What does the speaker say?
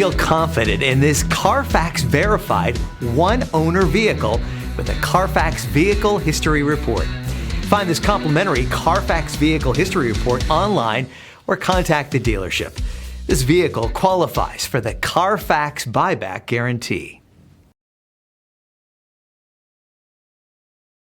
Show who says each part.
Speaker 1: Feel confident in this Carfax verified one-owner vehicle with a Carfax Vehicle History Report. Find this complimentary Carfax Vehicle History Report online or contact the dealership. This vehicle qualifies for the Carfax Buyback Guarantee.